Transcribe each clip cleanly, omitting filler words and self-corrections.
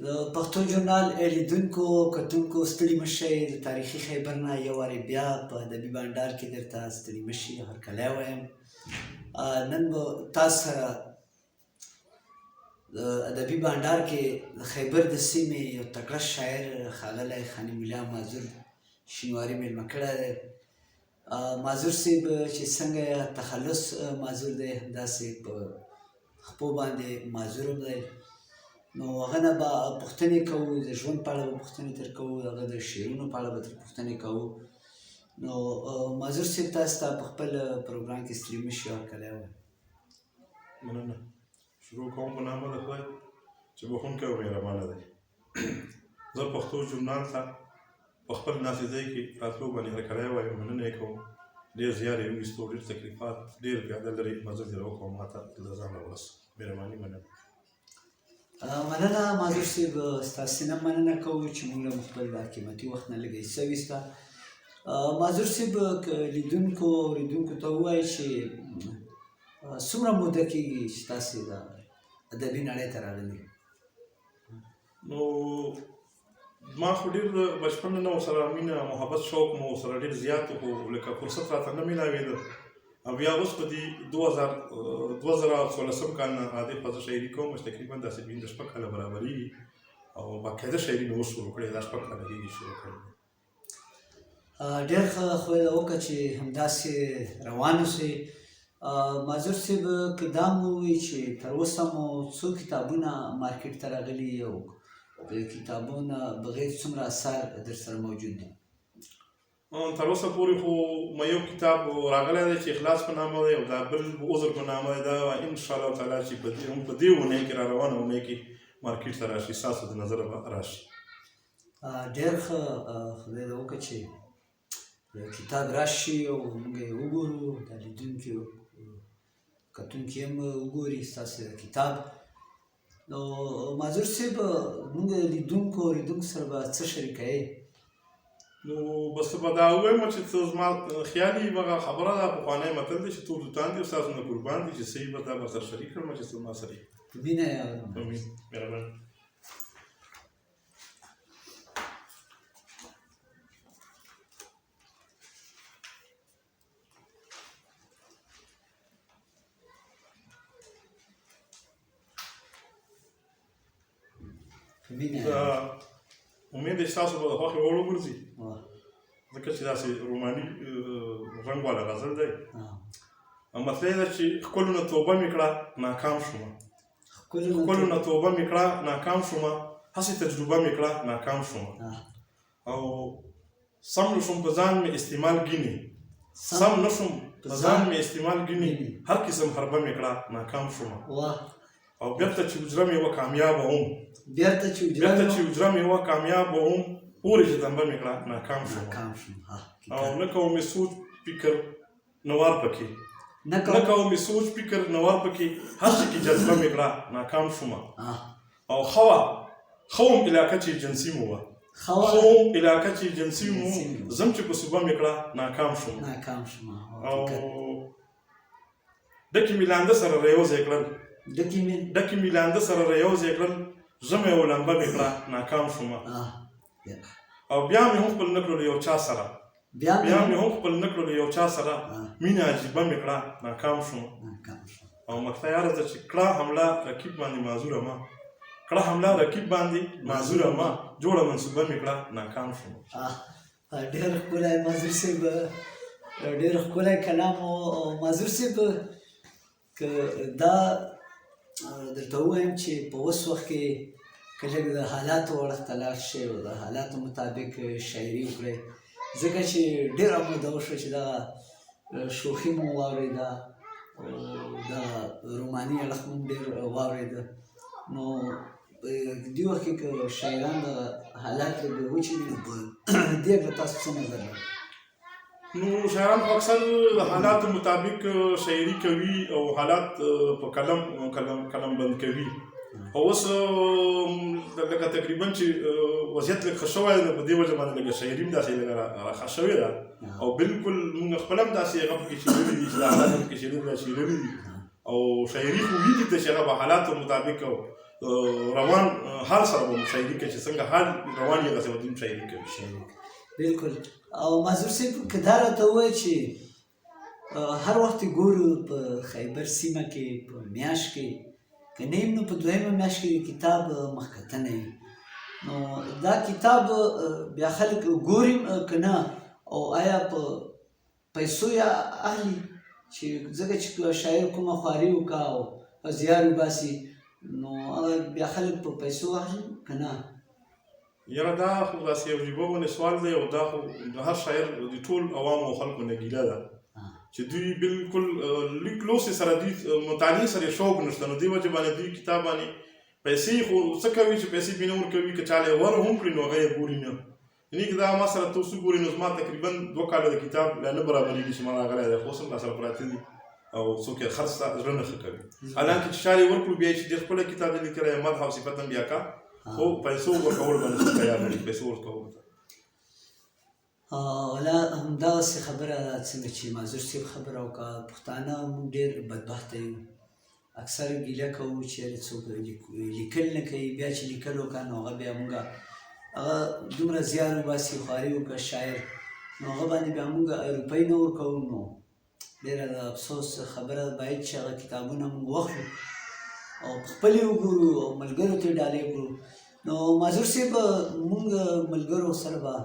د پښتو ژورنال لیدونکو کتونکو ستړي مه شئ. د تاریخي خیبر نه یو وارې بیا په ادبي بانډار کې درته ستړي مه شئ. هرکلی وایم. نن به تاسو سره د ادبي بانډار کې د خیبر د سیمې یو تکړه شاعر ښاغلی خاني ملا مازور شینواري مېلمه کړی دی. مازور صاحب چې څنګه تخلص مازور دی، همداسې په خپو باندې مازور هم دی. نو هغه نه به پوښتنې کوو، د ژوند په اړه به پوښتنې ترې کوو، هغه د شعرونو په اړه به ترې پوښتنې کوو. نو مازور صاحب تاسو ته په خپل پروګرام کې ستړي مه شئ، هرکلی وایم. مننه. شروع کوم په نامه د خدای چې بخښونکی او مهربانه دی. زه پښتو ژورنال ته په خپل ناستې ځای کې راتلو باندې هرکلی وایم، مننه یې کوم. ډېر زیار یې وویستو، ډېر تکلیفات، ډېر پیاده لرې مزل یې راوکړ، ما ته د ځانه ورس. مهرباني مننه. مننه مازور صاحب، ستاسې نه مننه کوو چې موږ له خپل قیمتي وخت نه لږه حصه ویسته. مازور صاحب که لیدونکو اورېدونکو ته ووایي چې څومره موده کېږي چې تاسې د ادبي نړۍ ته راغلي؟ نو ما خو ډېر بچپن نه ورسره مینه محبت شوق مو ورسره ډېر زیات و، خو لکه فرصت راته نه میلاوېده. او بیا اوس په دې 2016 کال نه عادي فضا شاعري کوم، چې تقریبا داسې 15 کاله برابرېږي او باقاعده شاعري مې اوس شروع کړې، دا 6 کاله کېږي شروع کړې. ډېر ښه خوی ده وکړه چې همداسې روان اوسئ. مازور صاحب که دا مو ووایي چې تر اوسه مو څو کتابونه مارکېټ ته راغلي او د کتابونو بغیر څومره اثار در سره موجود دي؟ تر اوسه پورې خو ما یو کتاب راغلی دی چې اخلاص په نامه دی، او دا بل عذر په نامه دی. دا انشاءالله تعالی چې په دې اونۍ کې را روانه اونۍ کې مارکېټ ته راشي، ستاسو د نظره به راشي. ډېر ښه خدای دې وکړه چې کتاب راشي او موږ یې وګورو، دا لیدونکي کتونکي هم وګوري ستاسې د کتاب. نو مازور صاحب موږ لیدونکو اورېدونکو سره به څه شریکوئ؟ نو بس به دا ووایم چې څه زما خیال یې هغه خبره ده، پخوانی متل دی چې ټول دوستان دي ستاسو نه قربان دي، چې څه یې به تا به سره شریک کړم چې څه ما سره یې. په مینه یې اورم. مهرباني. امید دی چې تاسو به د خوښې وړ وګرځي، ځکه چې داسې روماني رنګ والا غزل دی. مطلب یې ده چې ښکلو نه توبه مې کړه ناکام شومه، ښکلو نه توبه مې کړه ناکام شومه، هسې تجربه مې کړه ناکام شومه، او سم نه شوم په ځان مې استعمال ګینې، سم نه شوم په ځان مې استعمال ګینې، هر قسم حربه مې کړه ناکام شومه، او بیرته چې اجره مې وه کامیابه هم، بیرته چې اجره مې وه کامیابه هم، پورې چې دمبه مې کړه ناکام شومه، او نه کوم مې سوچ فکر نوار پکې، نه کوم مې سوچ فکر نوار پکې، هر څه کې جذبه مې کړه ناکام شومه، او خوم علاقه چې جنسي مو وه، خوم علاقه چې جنسي مو زم چې په صوبه مې کړه ناکام شومه، او ډکې مې لانده سره رایوځای کړل، ډکې مې لانده سره رایوځای کړل، ژمی او لمبه مې کړه ناکام شومه، او بیا مې هم خپل نه کړلو یو چا سره، مینه عجیبه مې کړه ناکام شومه، او مقطع یاره ده چې کړه حمله رقیب باندې معذوره ما، کړه حمله رقیب باندې معذوره ما، جوړه منصوبه مې کړه ناکام شومه. ډېر ښکلی مازور صاحب، ډېر ښکلی کلام و. مازور صاحب که دا درته ووایم چې په اوس وخت کې که لږ د حالاتو اړخ ته لاړ شئ او د حالاتو مطابق شاعري وکړئ، ځکه چې ډېره موده وشوه چې دغه شوخي مو واورېده او دغه روماني اړخ مو ډېر واورېده. نو په دې وخت کې که شاعران دغه حالات لږ وچوي نو په دې هکله تاسو څه نظر لرئ؟ نو شاعران خو اکثر د حالاتو مطابق شاعري کوي او حالات په قلم بند کوي. اوس لکه تقریبا چې وضعیت لږ ښه شوی دی، په دې وجه باندې لږه شاعري هم داسې لږه راښه شوې ده، او بالکل موږ خپل هم داسې هغه پکې شعرلي دي چې دا حالات هم پکې شعرلي دي، او شاعري خو وي دي چې هغه په حالاتو مطابق روان حال سره به شاعري کوي چې څنګه حال روان یې داسې به دوی شاعري کوي. بالکل. او معذور صاحب که دا راته ووایه چې هر وخت ګورو په خیبر سیمه کې په میاشت کې که نه یم نو په دویمه میاشت کې کتاب مخکتنه وي، نو دا کتاب بیا خلک ګوري که نه، او آیا په پیسو یا اهلي چې ځکه چې شاعر کومه خواري وکړه او زیار وباسي نو بیا خلک په پیسو اخلي که نه؟ یاره دا خو داسې یو عجیبه غوندې سوال دی، او دا خو د هر شاعر د ټول عوامو او خلکو نه ګیله ده چې دوی بالکل لیک لوستې سره دوی مطالعې سره یې شوق نشته، نو دې وجې باندې دوی کتاب باندې پیسې خو څه کوي چې پیسې بې نه ورکوي، که چا له یې ور هم کړي نو هغه یې ګوري نه. یعنې که دا ما سره تاسو ګورئ نو زما تقریبا 2 کاله د کتاب لا نه برابرېږي چې ما راغلی دی، خو اوس هم راسره پراته دي او څوک یې خرڅ ته زړه نه ښه کوي. حالانکه چې چا یې ورکړو بیا یې چې ډېر ښکلی کتاب دی لیکلی مدح او صفت هم بیا کا، خو پیسو ورکول باندې څوک تیار نه دي، پیسو ورکول ته. ولا همدغسې خبره څنګه چې معذور صاحب خبره وکړه، پښتانه موږ ډېر بدبخته یو، اکثر ګیله کوو چې یاره څوک لیکل نه کوي، بیا چې لیکل وکړه نو هغه بیا موږ هغه دومره زیار وباسي خواري وکړه شاعر نو هغه باندې بیا موږ روپۍ نه ورکوو، نو ډېره د افسوس خبره باید چې هغه کتابونه موږ واخلو او خپل یې وګورو او ملګرو ته یې ډالۍ کړو. نو معذور صاحب موږ ملګرو سره به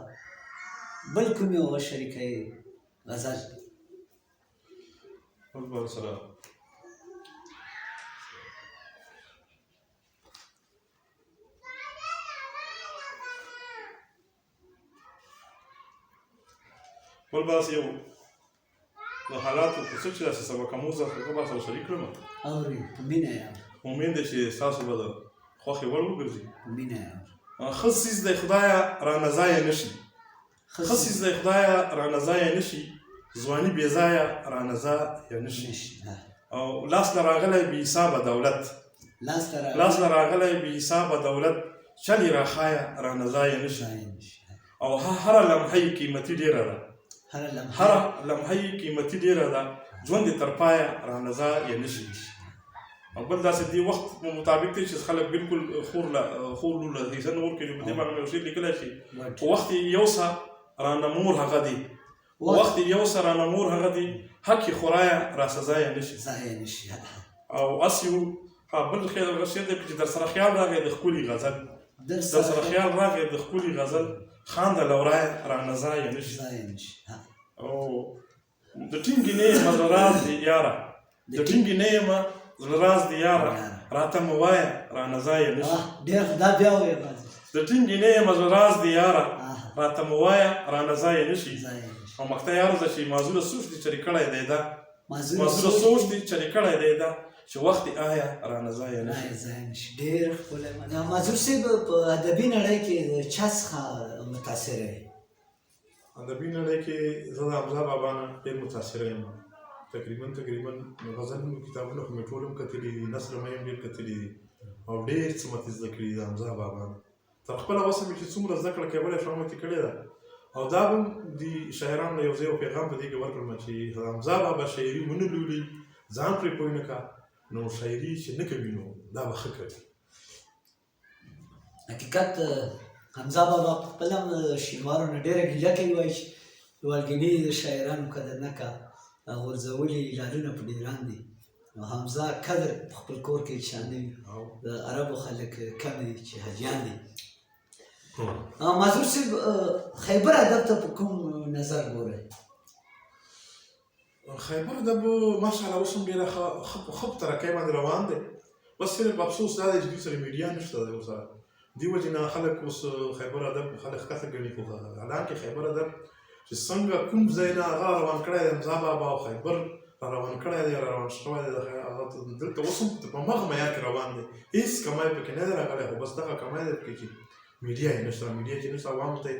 بل کوم یو شریکه غزل بل بل سره بل بس یو د حالاتو په څه چې داسې سبق آموزه هغه به سره شریک کړم. اورې په مینه یې امید دی چې ستاسو به د خوښې وړ وګرځي. په مینه یې ښه څیز دی خدایه رانه ځایه نه شي، ښه څیز دی خدایه رانه ځایه نه شي، ځواني بې ځایه رانه ځایه نه شي، او لاس له راغلی بې حسابه دولت، لاس له راغلی بې حسابه دولت، چل یې راښایه رانه ځایه نه شي، او هره لمحه یې قیمتي ډېره ده، هره لمحه یې قیمتي ډېره ده، ژوند یې تر پایه رانه ځایه نه شي. او بل داسې دې وخت مطابق دی چې خلک بالکل خور لور له حصه نه ورکوي. په دې باندې مې یو شعر لیکلی چې په وخت یې یوسه رانه مور هغه دی، وخت یې یوسه رانه مور هغه دی، حق یې خورایه راسه ځایه نه شي. او هسې یو بل شعر دی چې در سره خیال راغی د ښکلي غزل، در سره خیال راغی د ښکلي غزل، خانده لورایه رانه ځایه نه شي. او د ټینګې نه یمه زړه راز دی یاره، د ټینګې نه یمه زړه راز دی یاره، راته مه وایه رانه ځایه نه شي. د ټینګې نه یمه زړه راز دی یاره، راته مه وایه رانه ځایه نه شي. او مقطع یې عرض ده چې معذوره سوچ دې چرې کړی دی دا، معذوره سوچ دې چرې کړی دی دا، چې وخت یې آیا رانه ځایه نه شي. ډېر ښکلی معذور صاحب په ادبي نړۍ کې د چا څخه متاثره یې؟ ادبي نړۍ کې زه د حمزه بابا نه ډېر متاثره یم. تقریبا غزلونو کتابونه خو مې ټول هم کتلي دي، نثر مې هم ډېر کتلي دي، او ډېر څه مې زده کړي دي د حمزه بابا نه. تر خپله وسه مې چې څومره زده کړه کولی شم مې کړې ده. او دا به هم د شاعرانو یو ځای یو پیغام په دې کې ورکړم چې حمزه بابا شاعري ونه لولي، ځان پرې پوه نه کړه، نو شاعري چې نه کوي نو دا به ښه کوي. حقیقت حمزه بابا په خپله هم د شینوارو نه ډېره ګیله کوي، وایي چې والګیني د شاعرانو قدر نه کړه، غورځولي لالونه په ډېران دي. نو حمزه قدر په خپل کور کې چا نه وي، د عربو خلک کم دي چې حاجیان دي. معذور صاحب خیبر ادب ته په کوم نظر ګورئ؟ خیبر ادب ماشاءالله اوس هم ډېره ښه په ترقۍ باندې روان دی، بس صرف افسوس دا دی چې دوی سره میډیا نشته دی ورسره، دې وجې نه خلک اوس خیبر ادب خلک ښکته ګڼي. خو حالانکې خیبر ادب چې څنګه کوم ځای نه هغه روان کړی دی حمزه بابا او خیبر را روان کړی دی، را روان شوی دی، دلته اوس هم په همغه معیار کې روان دی، هېڅ کمای پکې نه دی راغلی، خو بس دغه کمای دی پکې چې میډیا یې نشته، میډیا چې نشته عوامو ته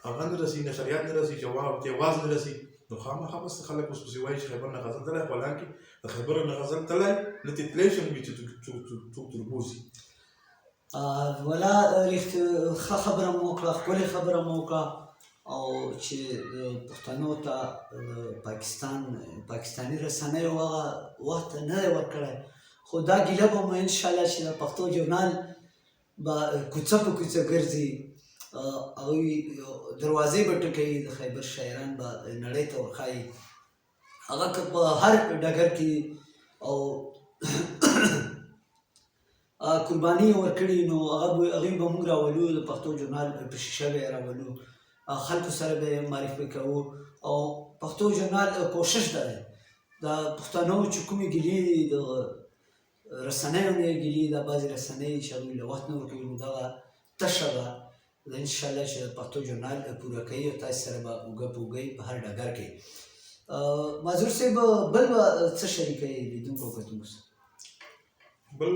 هغه نه رسي، نشریات نه رسي، چې عوامو ته اواز نه رسي، نو خامخا بس خلک اوس پسې وایي چې خیبر نه غزل تللی، خو حالانکې د خیبر نه غزل تللی نه دې تللی شم وي چې څوک تربوزي. ولا ښه خبره مو وکړه، ښکلې خبره مو وکړه، او چې پښتنو ته پاکستاني رسنیو هغه وخت نه دی ورکړی، خو دا ګیله به مو انشاءالله چې د پښتو ژورنال به کوڅه په کوڅه ګرځي، هغوی دروازې به ټکوي، د خیبر شاعران به نړۍ ته ورښایي. هغه که په هر ډګر کې او قرباني یې ورکړي نو هغوی به موږ راولو، د پښتو ژورنال په شیشه به یې راولو، خلکو سره به یې معرفي کوو. او پښتو ژورنال کوشش ده د پښتنو چې کومې ګیلې دي د رسنیو نه یې ګیلې ده، بعضې رسنۍ چې هغوی له وخت نه ورکوي نو دغه تشه به انشاءالله چې د پښتو ژورنال پوره کوي او تاسې سره به اوږه په اوږه په هر ډګر کې. معذور صاحب بل به څه شریکوي لیدونکو او کتونکو سره؟ بل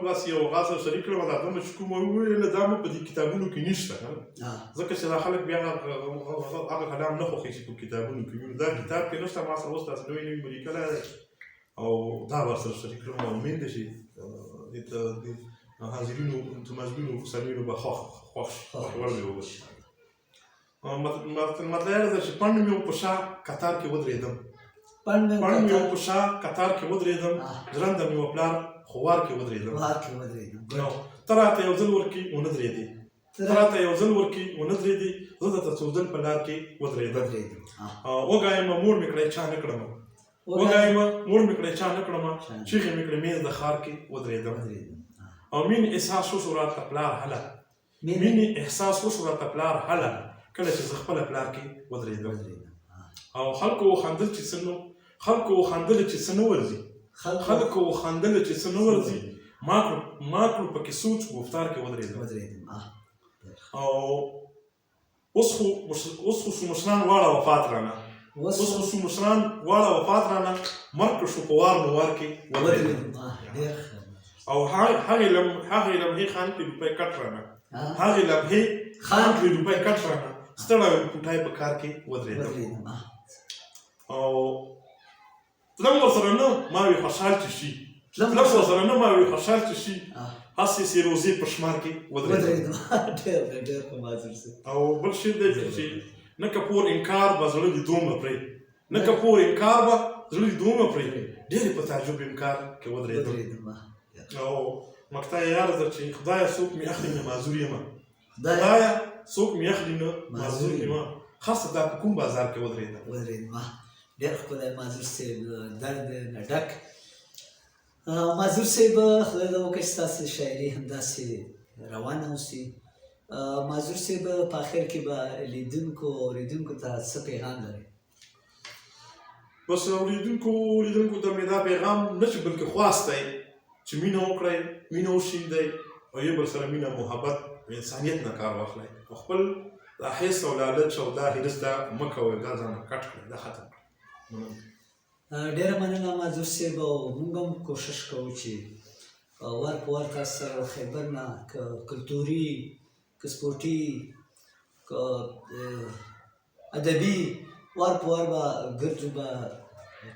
داسې یو غاز شریک کړم دا دومره چې کومه وویله دا مو په دې کتابونو کې نشته که نه، ځکه چې دا خلک بیا هغه کلام نه خوښوي چې په کتابونو کې وي. دا کتاب کې نشته، ما سره اوس داسې نوی نوی مو لیکلی دی او دا ورسره شریک کړم او امید دی چې حاضرینو متمزبینو سرمینو به خوښ وړ مې وبشي. مطلب یې ده چې پنډ مې په شا قطار کې ودرېدم، پنډ مې په شا قطار کې ودرېدم، ژرنده مې و پلار خوار کې ودرېدم. ته راته یو ځل ورکې ونه درېدې، زه درته څو ځل په لار کې ودرېدم. وګایم موړ مې کړی چا نه کړمه، چیغې مې کړې مېز د ښار کې ودرېدم. او مینې احساس وشو راته پلار هله، کله چې زه خپله پلار کې ودرېدم. او خلکو وخندل چې څه نه ورځي، ما کړو پکې سوچ گفتار کې ودرېدم. او اوس خو شو مشران واړه وفات رانه، مرګ شو په وار نو وار کې ودرېدم. او هغې لمحې خان کې روپۍ کټ رانه، ستړی وم کوټای په کار کې ودرېدم. او تلم ورسره نه ما وي خوشحال چې شي، هسې سیروزې په شمار کې ودرېدم. او بل شی دی چې نه که پور انکار به زړه دې دومره پرې، ډېرې په تعجب انکار کې ودرېدم. او مقطع یې یاده ده چې خدایه څوک مې اخلي نه معذور یم، خاصه دا په کوم بازار کې ودرېدم. ډېر ښکلی معذور صاحب، درد نه ډک. معذور صاحب خدای دې وکړي ستاسې شاعري همداسې روانه اوسي. معذور صاحب په اخر کې به لیدونکو او اورېدونکو ته څه پیغام لرئ؟ بس اورېدونکو ته مې دا پیغام نه چې بلکې خواست دی چې مینه وکړئ، مینه وشیندئ او یو بل سره مینه محبت انسانیت نه کار واخلئ. خپل دا حس او لالچ او دا هرس دا مه کوئ، دا ځان کټ کړئ، دا ختم کړئ. ډېره مننه معذور صاحب. او موږ هم کوشش کوو چې وار په وار تاسو سره خیبر نه که کلتوري، که سپورټي، که ادبي، وار په وار به ګرځو، به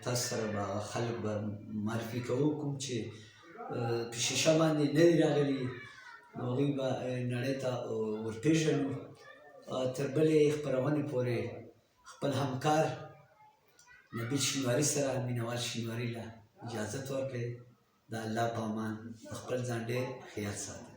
تاسو سره به خلک به معرفي کوو. کوم چې په شیشه باندې نه دي راغلي نو هغوی به نړۍ ته ورپېژنو. تر بلې خپرونې پورې خپل همکار نبیل شینواري سره مینوال شینواري له اجازت ورکړئ. د الله په امان، د خپل ځان ډېر خیال ساتئ.